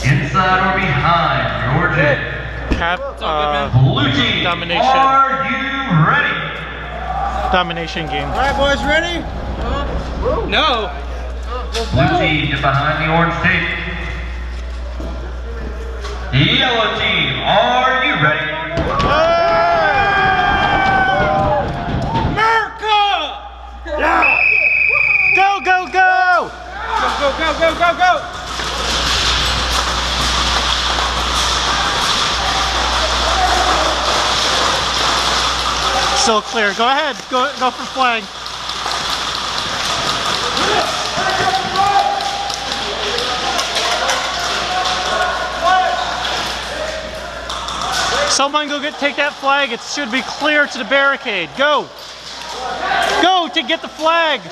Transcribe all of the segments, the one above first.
Inside or behind your jet. Blue team, Domination. are you ready? Domination game. All right, boys, ready? No. Blue team, get behind the orange tape. Yellow team, are you ready? America! Yeah. Go, go, go! Go, go, go, go, go! Still clear. Go ahead. Go for flag. Someone go take that flag. It should be clear to the barricade. Go. Go to get the flag.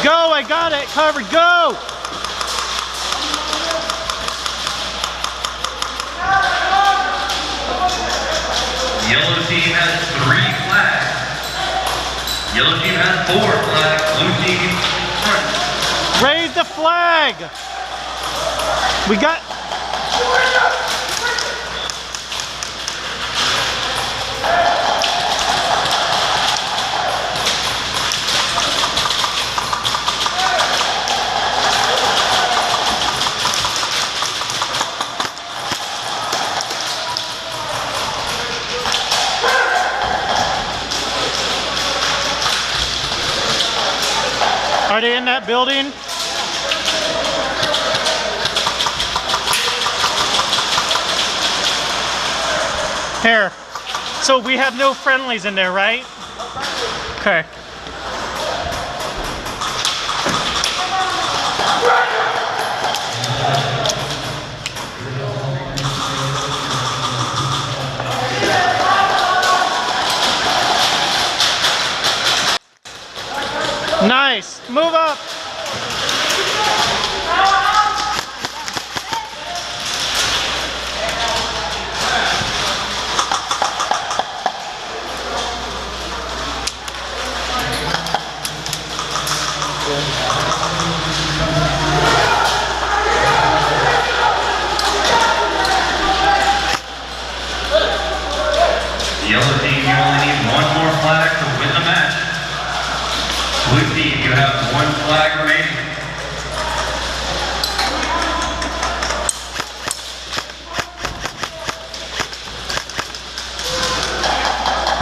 Go, I got it covered, go! Yellow team has 3 flags. Yellow team has 4 flags. Blue team front. Raise the flag! We got... Are they in that building? Here. So we have no friendlies in there, right? Okay. Nice. Move up. Yellow team, you only need 1 more flag to win the match. Blue team, you have 1 flag remaining.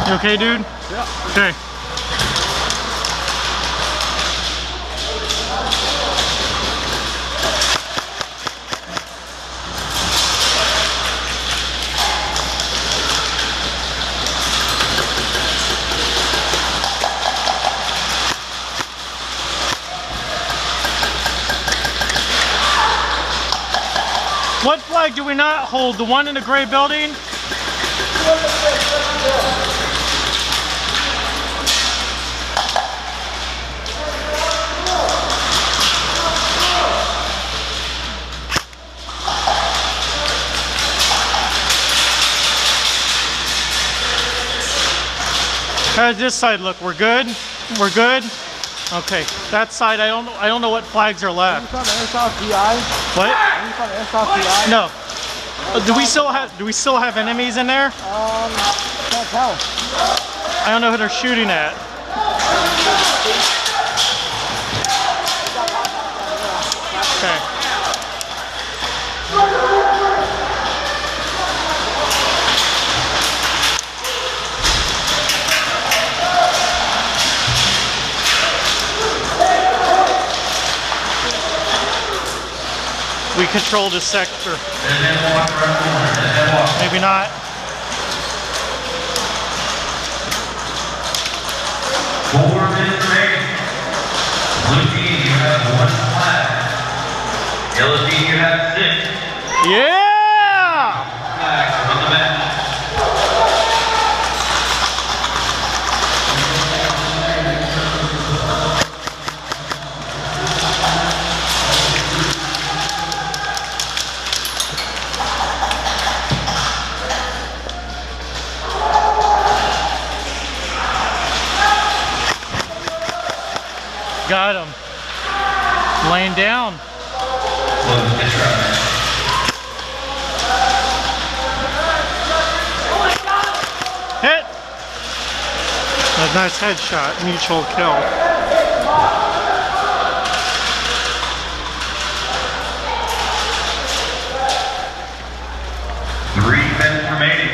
You okay, dude? Yeah. Okay. What flag do we not hold? The one in the gray building? How does this side look? We're good? We're good? Okay. That side, I don't know what flags are left. Are you from Airsoft DI? What? Are you from Airsoft DI? No. Do we still have enemies in there? Can't tell. I don't know who they're shooting at. Okay. We control this sector. Maybe not. Four minutes remaining. Blue team, you have 1 flag. Yellow team, you have 6. Yeah! Flags on the match. got him. Laying down. Close the try. Hit. A nice headshot. Mutual kill. Three minutes remaining.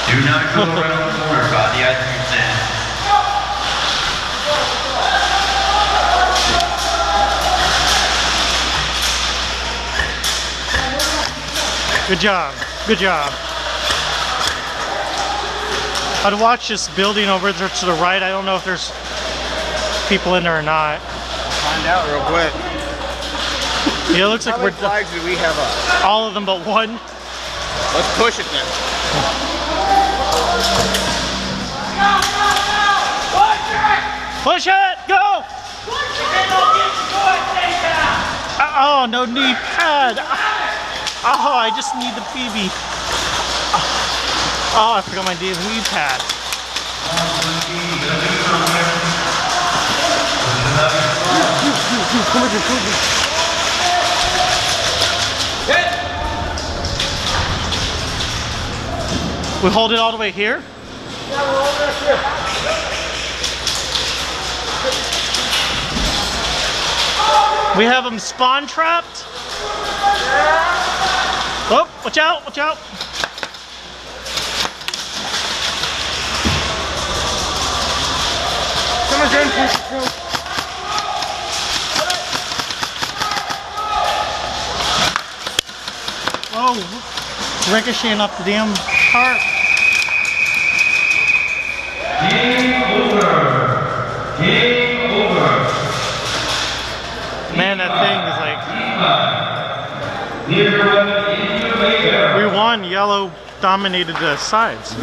Do not go around the corner by the ice cream stand. Good job. Good job. I'd watch this building over there to the right. I don't know if there's people in there or not. Find out real quick. Yeah, it looks like How we're many flags do we have up? all of them but one. Let's push it then. Push it! Go! Oh, no knee pad. Oh, I just need the PB. Oh, I forgot my damn knee pad. We hold it all the way here? We have them spawn trapped. Oh, watch out, watch out. Someone's in, push it through. Oh, ricocheting off the damn cart. Game over. Game over. Man, that thing is like... We We won. Yellow dominated the sides.